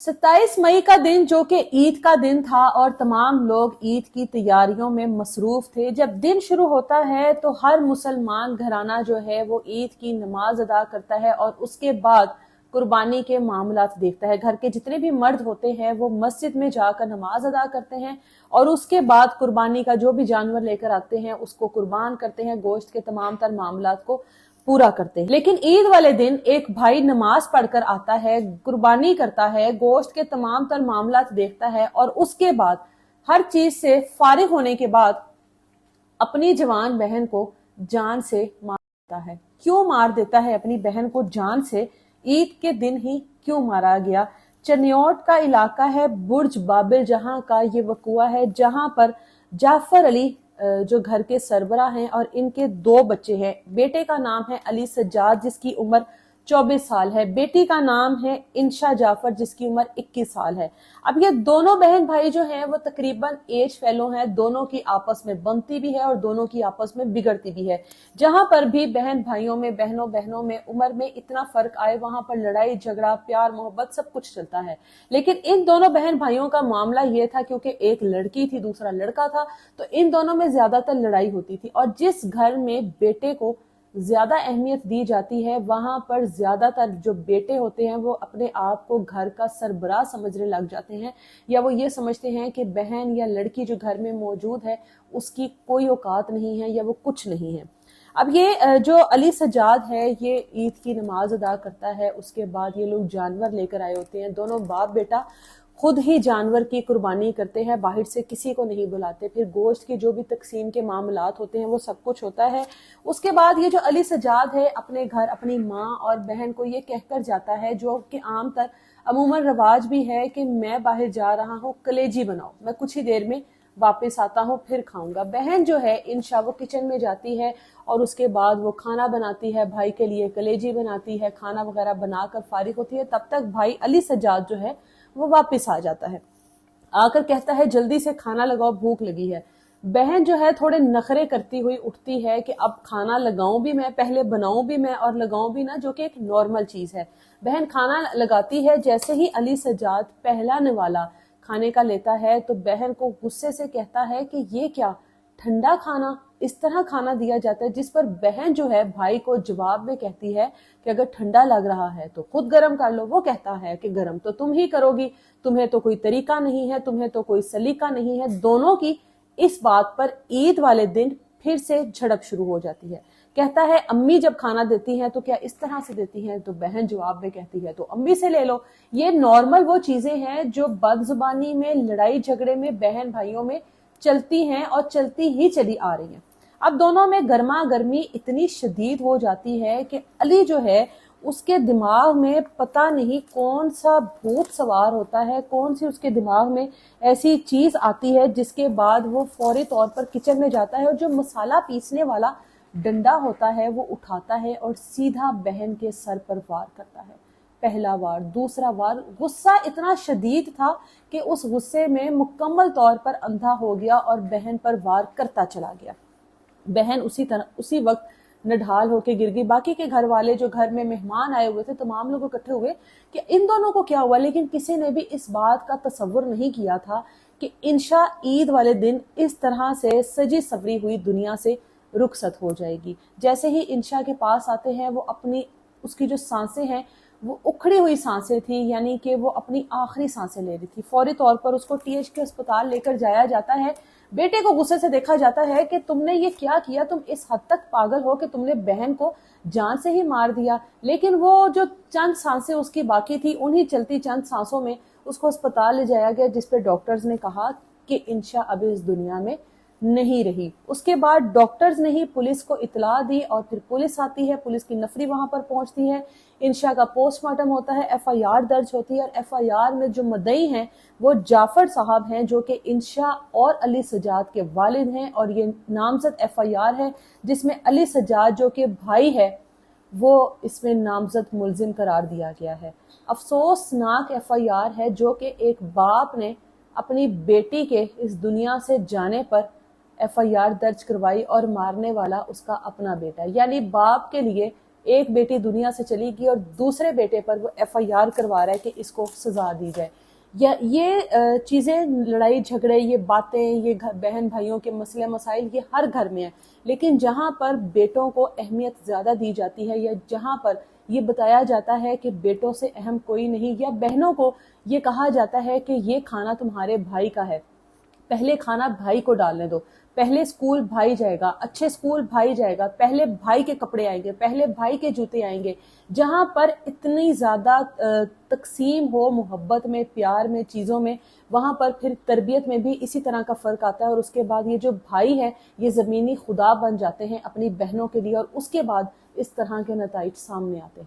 27 मई का दिन जो कि ईद का दिन था और तमाम लोग ईद की तैयारियों में मसरूफ थे। जब दिन शुरू होता है तो हर मुसलमान घराना जो है वो ईद की नमाज अदा करता है और उसके बाद कुर्बानी के मामलात देखता है। घर के जितने भी मर्द होते हैं वो मस्जिद में जाकर नमाज अदा करते हैं और उसके बाद कुर्बानी का जो भी जानवर लेकर आते हैं उसको कुर्बान करते हैं, गोश्त के तमाम तर मामलात को पूरा करते हैं। लेकिन ईद वाले दिन एक भाई नमाज पढ़कर आता है, कुर्बानी करता है, गोश्त के तमाम तर मामलात देखता है और उसके बाद हर चीज से फारिग होने के बाद अपनी जवान बहन को जान से मार देता है। क्यों मार देता है अपनी बहन को जान से? ईद के दिन ही क्यों मारा गया? चनियोट का इलाका है, बुर्ज बाबिल जहां का ये वकुआ है, जहां पर जाफर अली जो घर के सरबरा हैं और इनके 2 बच्चे हैं। बेटे का नाम है अली सज्जाद जिसकी उम्र 24 साल है, बेटी का नाम है इंशा जाफर जिसकी उम्र 21 साल है। अब ये दोनों बहन भाई जो हैं वो तकरीबन एज फेलो हैं, दोनों की आपस में बनती भी है और दोनों की आपस में बिगड़ती भी है। जहां पर भी बहन भाइयों में, बहनों में उम्र में इतना फर्क आए वहां पर लड़ाई झगड़ा प्यार मोहब्बत सब कुछ चलता है। लेकिन इन दोनों बहन भाइयों का मामला ये था क्योंकि एक लड़की थी दूसरा लड़का था तो इन दोनों में ज्यादातर लड़ाई होती थी और जिस घर में बेटे को ज्यादा अहमियत दी जाती है वहां पर ज्यादातर जो बेटे होते हैं वो अपने आप को घर का सरबराह समझने लग जाते हैं या वो ये समझते हैं कि बहन या लड़की जो घर में मौजूद है उसकी कोई औकात नहीं है या वो कुछ नहीं है। अब ये जो अली सज्जाद है ये ईद की नमाज अदा करता है, उसके बाद ये लोग जानवर लेकर आए होते हैं, दोनों बाप बेटा खुद ही जानवर की कुर्बानी करते हैं, बाहर से किसी को नहीं बुलाते। फिर गोश्त की जो भी तकसीम के मामलात होते हैं वो सब कुछ होता है। उसके बाद ये जो अली सज्जाद है अपने घर अपनी माँ और बहन को ये कहकर जाता है जो कि आम तर अमूमन रवाज भी है कि मैं बाहर जा रहा हूँ, कलेजी बनाओ, मैं कुछ ही देर में वापस आता हूँ फिर खाऊंगा। बहन जो है इंशा वो किचन में जाती है और उसके बाद वो खाना बनाती है, भाई के लिए कलेजी बनाती है, खाना वगैरह बनाकर फारिग होती है। तब तक भाई अली सज्जाद जो है वो वापस आ जाता है, आकर कहता है जल्दी से खाना लगाओ, भूख लगी है। बहन जो है थोड़े नखरे करती हुई उठती है कि अब खाना लगाऊं भी मैं, पहले बनाऊं भी मैं और लगाऊं भी ना, जो कि एक नॉर्मल चीज है। बहन खाना लगाती है, जैसे ही अली सज्जाद पहला निवाला खाने का लेता है तो बहन को गुस्से से कहता है कि ये क्या ठंडा खाना, इस तरह खाना दिया जाता है। जिस पर बहन जो है भाई को जवाब में कहती है कि अगर ठंडा लग रहा है तो खुद गर्म कर लो। वो कहता है कि गर्म तो तुम ही करोगी, तुम्हें तो कोई तरीका नहीं है, तुम्हें तो कोई सलीका नहीं है। दोनों की इस बात पर ईद वाले दिन फिर से झड़प शुरू हो जाती है। कहता है अम्मी जब खाना देती हैं तो क्या इस तरह से देती हैं? तो बहन जवाब में कहती है तो अम्मी से ले लो। ये नॉर्मल वो चीजें हैं जो बदजुबानी में, लड़ाई झगड़े में, बहन भाइयों में चलती हैं और चलती ही चली आ रही हैं। अब दोनों में गर्मा गर्मी इतनी शदीद हो जाती है कि अली जो है उसके दिमाग में पता नहीं कौन सा भूत सवार होता है, कौन सी उसके दिमाग में ऐसी चीज आती है जिसके बाद वो फौरी तौर पर किचन में जाता है और जो मसाला पीसने वाला डंडा होता है वो उठाता है और सीधा बहन के सर पर वार करता है। पहला वार, दूसरा वार। गुस्सा इतना शदीद था कि उस गुस्से में मुकम्मल तौर पर अंधा हो गया और बहन पर वार करता चला गया। बहन उसी वक्त नढाल होके गिर गई। बाकी के घर वाले जो घर में मेहमान आए हुए थे तमाम लोग इकट्ठे हुए कि इन दोनों को क्या हुआ, लेकिन किसी ने भी इस बात का तसव्वुर नहीं किया था कि इंशा ईद वाले दिन इस तरह से सजी सवरी हुई दुनिया से रुखसत हो जाएगी। जैसे ही इंशा के पास आते हैं वो उसकी जो सांसें हैं वो उखड़ी हुई सांसें थी, यानी कि वो अपनी आखिरी सांसें ले रही थी। फौरी तौर पर उसको टीएच के अस्पताल लेकर जाया जाता है। बेटे को गुस्से से देखा जाता है कि तुमने ये क्या किया, तुम इस हद तक पागल हो कि तुमने बहन को जान से ही मार दिया। लेकिन वो जो चंद सांसें उसकी बाकी थी उन्हीं चलती चंद सांसों में उसको अस्पताल ले जाया गया, जिसपे डॉक्टर्स ने कहा कि इंशा अभी इस दुनिया में नहीं रही। उसके बाद डॉक्टर्स ने ही पुलिस को इतला दी और फिर पुलिस आती है, पुलिस की नफरी वहां पर पहुंचती है। इंशा का पोस्टमार्टम होता है, एफआईआर दर्ज होती है और एफआईआर में जो मुद्दई हैं वो जाफर साहब हैं जो कि इंशा और अली सज्जाद के वालिद हैं और ये नामजद एफआईआर है जिसमें अली सज्जाद जो कि भाई है वो इसमें नामजद मुलजिम करार दिया गया है। अफसोसनाक एफआईआर है जो कि एक बाप ने अपनी बेटी के इस दुनिया से जाने पर एफआईआर दर्ज करवाई और मारने वाला उसका अपना बेटा, यानी बाप के लिए ایک بیٹی دنیا سے چلی گئی اور دوسرے بیٹے پر وہ FIR کروا رہا ہے کہ اس کو سزا دی جائے. یہ چیزیں، لڑائی جھگڑے، یہ باتیں، یہ بہن بھائیوں کے مسئلے مسائل یہ ہر گھر میں ہیں، لیکن جہاں پر بیٹوں کو اہمیت زیادہ دی جاتی ہے، یا جہاں پر یہ بتایا جاتا ہے کہ بیٹوں سے اہم کوئی نہیں، یا بہنوں کو یہ کہا جاتا ہے کہ یہ کھانا تمہارے بھائی کا ہے، پہلے کھانا بھائی کو ڈالنے دو، پہلے سکول بھائی جائے گا، اچھے سکول بھائی جائے گا، پہلے بھائی کے کپڑے آئیں گے، پہلے بھائی کے جوتے آئیں گے. جہاں پر اتنی زیادہ تقسیم ہو محبت میں، پیار میں، چیزوں میں، وہاں پر پھر تربیت میں بھی اسی طرح کا فرق آتا ہے. اور اس کے بعد یہ جو بھائی ہے یہ زمینی خدا بن جاتے ہیں اپنی بہنوں کے لیے، اور اس کے بعد اس طرح کے نتائج سامنے آتے ہیں.